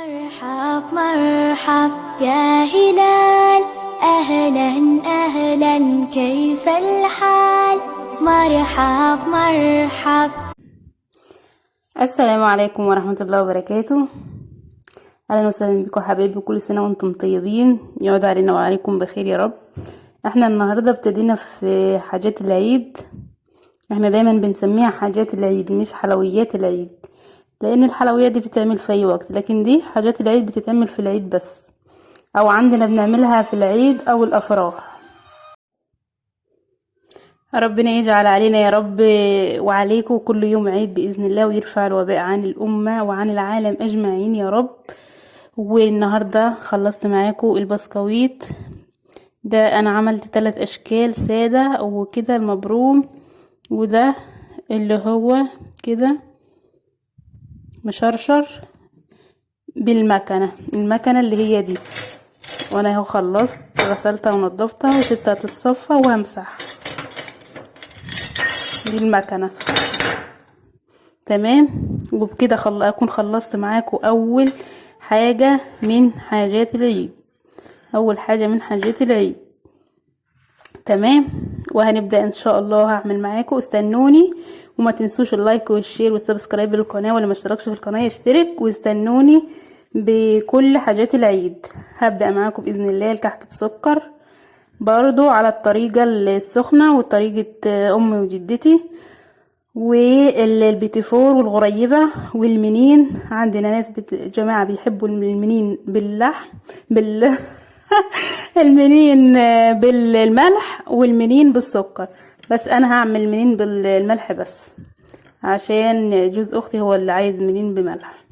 مرحب مرحب يا هلال، أهلا أهلا كيف الحال؟ مرحب مرحب. السلام عليكم ورحمة الله وبركاته. أهلا وسهلا بكم حبايبي، كل سنة وانتم طيبين، يعود علينا وعليكم بخير يا رب. احنا النهاردة ابتدينا في حاجات العيد. احنا دايما بنسميها حاجات العيد مش حلويات العيد، لان الحلويات دي بتتعمل في اي وقت، لكن دي حاجات العيد بتتعمل في العيد بس، او عندنا بنعملها في العيد او الافراح. ربنا يجعل علينا يا رب وعليكم كل يوم عيد بإذن الله، ويرفع الوباء عن الأمة وعن العالم أجمعين يا رب. والنهاردة خلصت معاكم البسكويت ده، أنا عملت 3 أشكال سادة وكده المبروم، وده اللي هو كده مشرشر بالمكنة، المكنة اللي هي دي. وانا اهو خلصت، غسلتها ونضفتها وسبتها تتصفى وهمسح بالمكنة. تمام، وبكده اكون خلصت معاكم اول حاجة من حاجات العيد، اول حاجة من حاجات العيد. تمام، وهنبدأ ان شاء الله. هعمل معاكم، استنوني، وما تنسوش اللايك والشير والسبسكرايب للقناة، واللي ما اشتركش في القناة يشترك، واستنوني بكل حاجات العيد. هبدأ معاكم بإذن الله الكحك بسكر برضو على الطريقة السخنة وطريقة امي وجدتي، والبيتيفور والغريبة والمنين. عندنا ناس جماعة بيحبوا المنين باللحم المنين بالملح والمنين بالسكر، بس انا هعمل المنين بالملح بس، عشان جوز اختي هو اللي عايز منين بملح.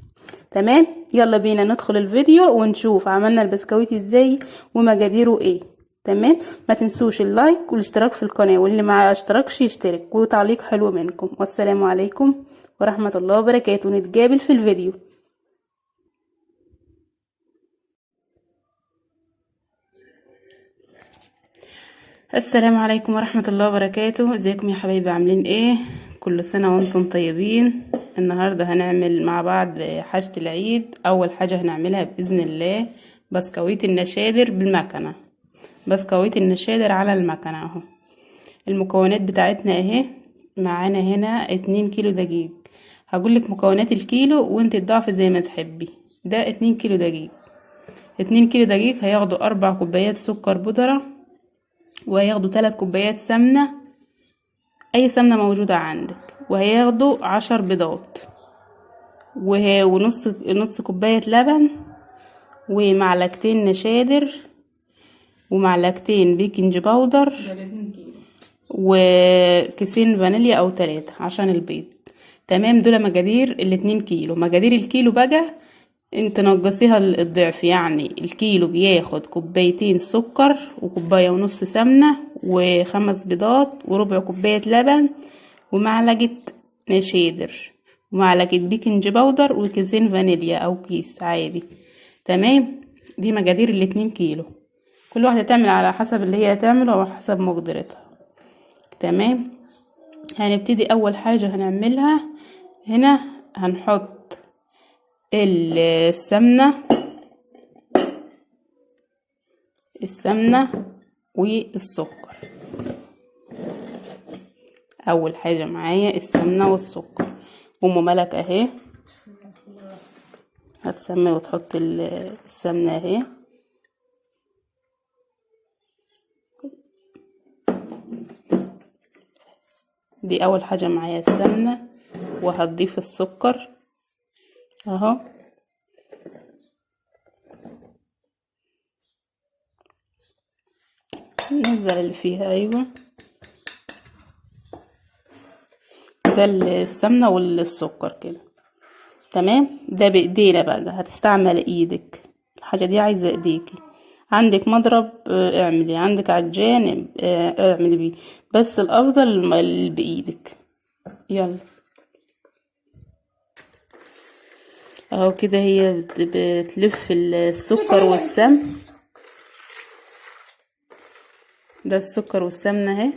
تمام، يلا بينا ندخل الفيديو ونشوف عملنا البسكويت ازاي ومقاديره ايه. تمام، ما تنسوش اللايك والاشتراك في القناة، واللي ما اشتركش يشترك، وتعليق حلو منكم. والسلام عليكم ورحمة الله وبركاته، نتقابل في الفيديو. السلام عليكم ورحمة الله وبركاته. ازيكم يا حبايبي، عاملين ايه؟ كل سنة وانتم طيبين. النهاردة هنعمل مع بعض حاجة العيد. اول حاجة هنعملها بإذن الله بسكويت النشادر بالمكنة، بسكويت النشادر على المكنة اهو. المكونات بتاعتنا اهي. معانا هنا 2 كيلو دقيق. هقولك مكونات الكيلو وانت تضعفي زي ما تحبي. ده 2 كيلو دقيق. 2 كيلو دقيق هياخدوا 4 كوبايات سكر بودرة، وهياخدوا 3 كوبايات سمنة، اي سمنة موجودة عندك، وهياخدوا 10 بيضات، ونص كوباية لبن، ومعلقتين نشادر، ومعلقتين بيكنج باودر، وكيسين فانيليا او 3 عشان البيض. تمام، دول مقادير ال2 كيلو. مقادير الكيلو بقى انت نقصيها الضعف، يعني الكيلو بياخد كوبايتين سكر، وكوباية ونص سمنة، و5 بيضات، وربع كوباية لبن، ومعلقة نشادر، ومعلقة بيكنج باودر، وكيسين فانيليا او كيس عادي. تمام، دي مقادير ال2 كيلو. كل واحدة تعمل على حسب اللي هي تعمله او حسب مقدرتها. تمام، هنبتدي. اول حاجة هنعملها هنا، هنحط السمنة والسكر. اول حاجة معايا السمنة والسكر. ملك اهي، هتسمي وتحط السمنة اهي. دي اول حاجة معايا السمنة، وهتضيف السكر اهو. ننزل اللي فيها، ايوه ده السمنة والسكر كده. تمام، ده بايدينا بقى، هتستعمل ايدك، الحاجة دي عايزة ايديكي. عندك مضرب اعملي، عندك عجان اعملي بيه، بس الافضل بايدك. يلا اهو كده، هي بتلف السكر والسمن. ده السكر والسمنة اهي،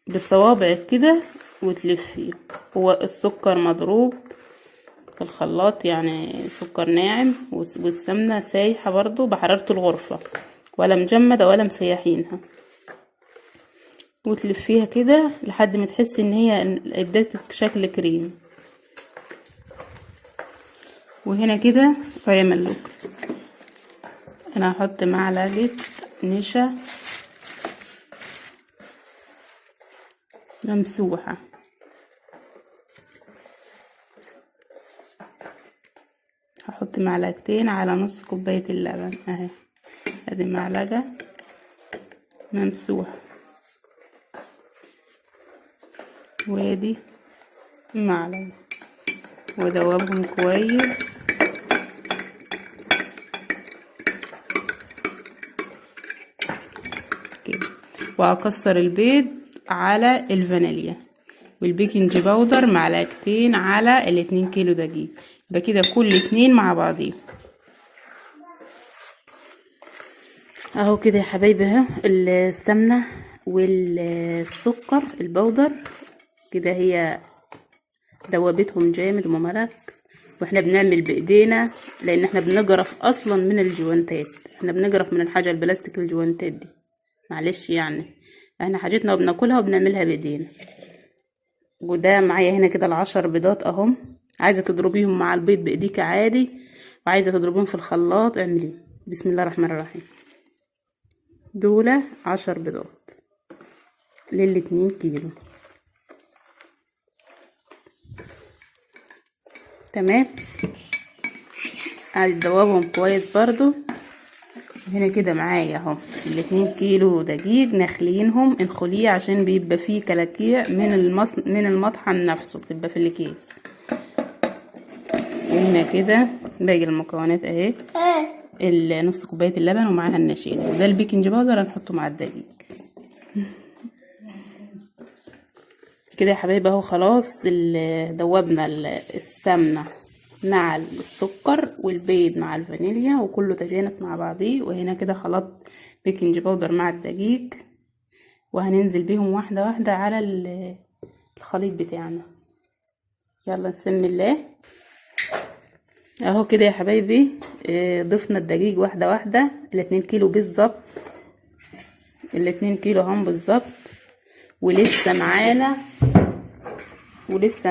بصوابعك كده وتلفيه. هو السكر مضروب في الخلاط، يعني سكر ناعم والسمنة سايحة برضو بحرارة الغرفة، ولا مجمدة ولا مسيحينها. وتلفيها كده لحد ما تحسي ان هي ادتك شكل كريم. وهنا كده وهي ملوكة، انا هحط معلقة نشا ممسوحة، هحط معلقتين على نص كوباية اللبن اهي، ادي معلقة ممسوحة وادي معلقة، وادوبهم كويس كده. وهكسر البيض على الفانيليا والبيكنج باودر معلقتين على ال2 كيلو دقيق، يبقى كده كل 2 مع بعضيه اهو كده يا حبايبي. اهو السمنه والسكر البودر كده هي دوبتهم جامد وملك. واحنا بنعمل بايدينا لان احنا بنجرف اصلا من الجوانتات، احنا بنجرف من الحاجه البلاستيك الجوانتات دي، معلش يعني احنا حاجتنا وبناكلها وبنعملها بايدينا. وده معايا هنا كده ال10 بيضات اهم، عايزه تضربيهم مع البيض بايديك عادي، وعايزه تضربيهم في الخلاط اعملي. بسم الله الرحمن الرحيم. دول 10 بيضات لل2 كيلو. تمام، هتدوبهم كويس برضو. هنا كده معايا اهو ال2 كيلو دقيق نخلينهم انخليه عشان بيبقى فيه كلاكيع من المطحن نفسه، بتبقى في الكيس. وهنا كده باقي المكونات اهي، نص كوبايه اللبن ومعاها النشيد، وده البيكنج باودر هنحطه مع الدقيق كده يا حبايبي. اهو خلاص دوبنا السمنه مع السكر والبيض مع الفانيليا وكله تجانس مع بعضيه. وهنا كده خلطت بيكنج باودر مع الدقيق، وهننزل بيهم واحده واحده على الخليط بتاعنا. يلا نسمي الله. اهو كده يا حبايبي ضفنا الدقيق واحده واحده، ال2 كيلو بالظبط، ال2 كيلو هم بالظبط. ولسه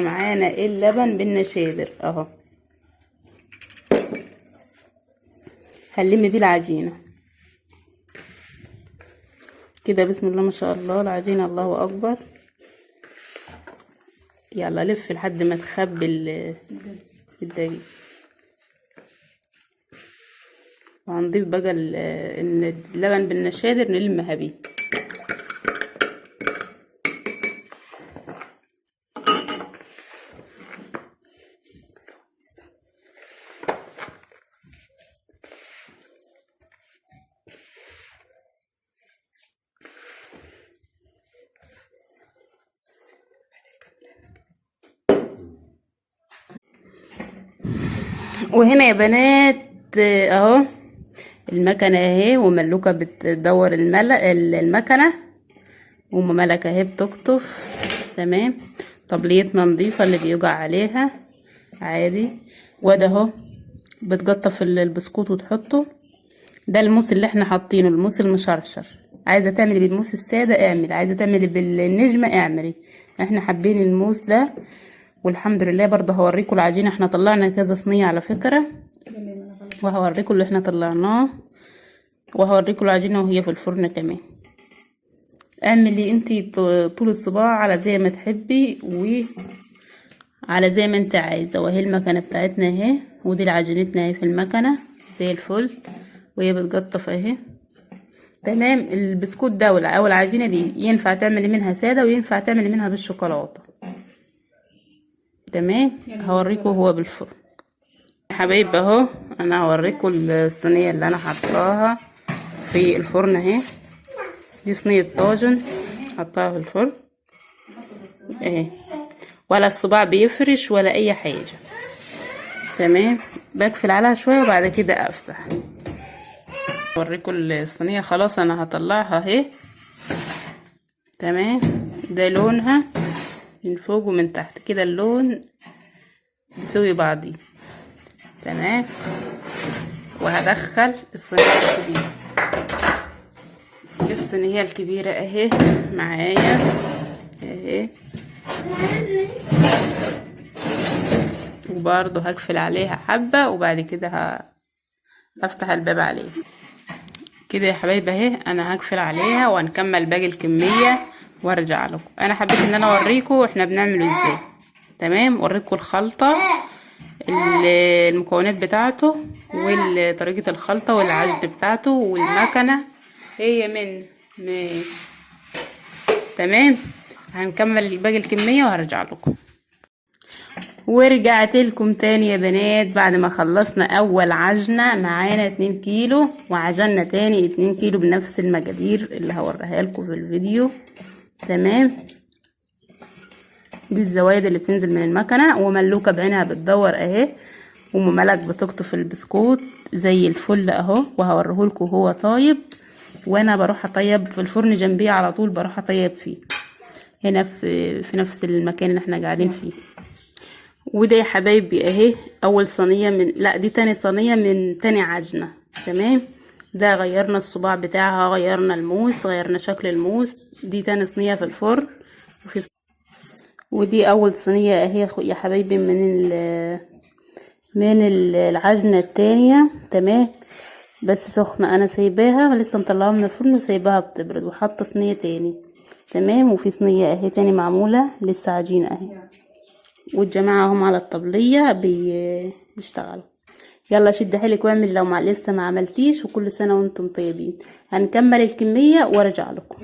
معانا اللبن بالنشادر اهو، هنلم بيه العجينه كده. بسم الله ما شاء الله، العجينه الله اكبر. يلا لف لحد ما تخبي الدقيق. وهنضيف بقى اللبن بالنشادر نلمها بيه. وهنا يا بنات اهو المكنه اهي، وملوكه بتدور المكنه، وملكه اهي بتقطف. تمام، طبليتنا نظيفه اللي بيوجع عليها عادي. وده اهو بتقطف البسكوت وتحطه. ده الموس اللي احنا حاطينه، الموس المشرشر. عايزه تعملي بالموس الساده اعملي، عايزه تعملي بالنجمه اعملي، احنا حابين الموس ده. والحمد لله برضه هوريكم العجينه، احنا طلعنا كذا صينيه على فكره، وهوريكم اللي احنا طلعناه، وهوريكم العجينه وهي في الفرن كمان. اعملي انتي طول الصباع على زي ما تحبي وعلى زي ما انت عايزه. وهي المكنه بتاعتنا اهي، ودي العجينتنا اهي في المكنه زي الفل، وهي بتقطف اهي. تمام، البسكوت ده او العجينه دي ينفع تعملي منها ساده وينفع تعملي منها بالشوكولاته. تمام، هوريكم هو بالفرن يا حبايبي. اهو انا هوريكم الصينيه اللي انا حطاها في الفرن اهي. دي صينيه طاجن حطاها في الفرن اهي، ولا الصباع بيفرش ولا اي حاجه. تمام، بقفل عليها شويه وبعد كده افتح اوريكم الصينيه. خلاص انا هطلعها اهي. تمام، ده لونها من فوق ومن تحت كده، اللون بيسوي بعضي. تمام. وهدخل الصينية الكبيرة. الصينية الكبيرة اهي معايا اهي، وبرضه هقفل عليها حبة، وبعد كده هفتح الباب عليها كده يا حبايبي اهي. انا هقفل عليها وهنكمل باقي الكمية وارجع لكم. انا حبيت ان انا اوريكم احنا بنعمله ازاي. تمام. اوريكم الخلطة، المكونات بتاعته وطريقة الخلطة والعجن بتاعته والمكنة هي من تمام. هنكمل باقي الكمية وهرجع لكم. ورجعت لكم تاني يا بنات بعد ما خلصنا اول عجنة. معانا 2 كيلو، وعجننا تاني 2 كيلو بنفس المقادير اللي هوريها لكم في الفيديو. تمام. دي الزوايد اللي بتنزل من المكنة، وملوكة بعينها بتدور اهي، وملك بتقطف البسكوت زي الفل اهو. وهوريهولكم هو طايب، وانا بروح اطيب في الفرن جنبيه على طول، بروح اطيب فيه هنا في نفس المكان اللي احنا قاعدين فيه. وده يا حبايبي اهي اول صينية دي تاني صينية من تاني عجنة. تمام. ده غيرنا الصباع بتاعها، غيرنا الموس، غيرنا شكل الموس. دي تاني صينية في الفرن. ودي اول صينية اهي يا حبايبي من العجنة التانية. تمام. بس سخنة، انا سايباها لسه مطلعها من الفرن وسايباها بتبرد، وحاطه صينية تاني. تمام. وفي صينية اهي تاني معمولة لسه عجينة اهي، والجماعة هم على الطبلية بيشتغلوا. يلا شد حيلك واعمل لو لسه ما عملتيش. وكل سنة وانتم طيبين. هنكمل الكمية وارجع لكم.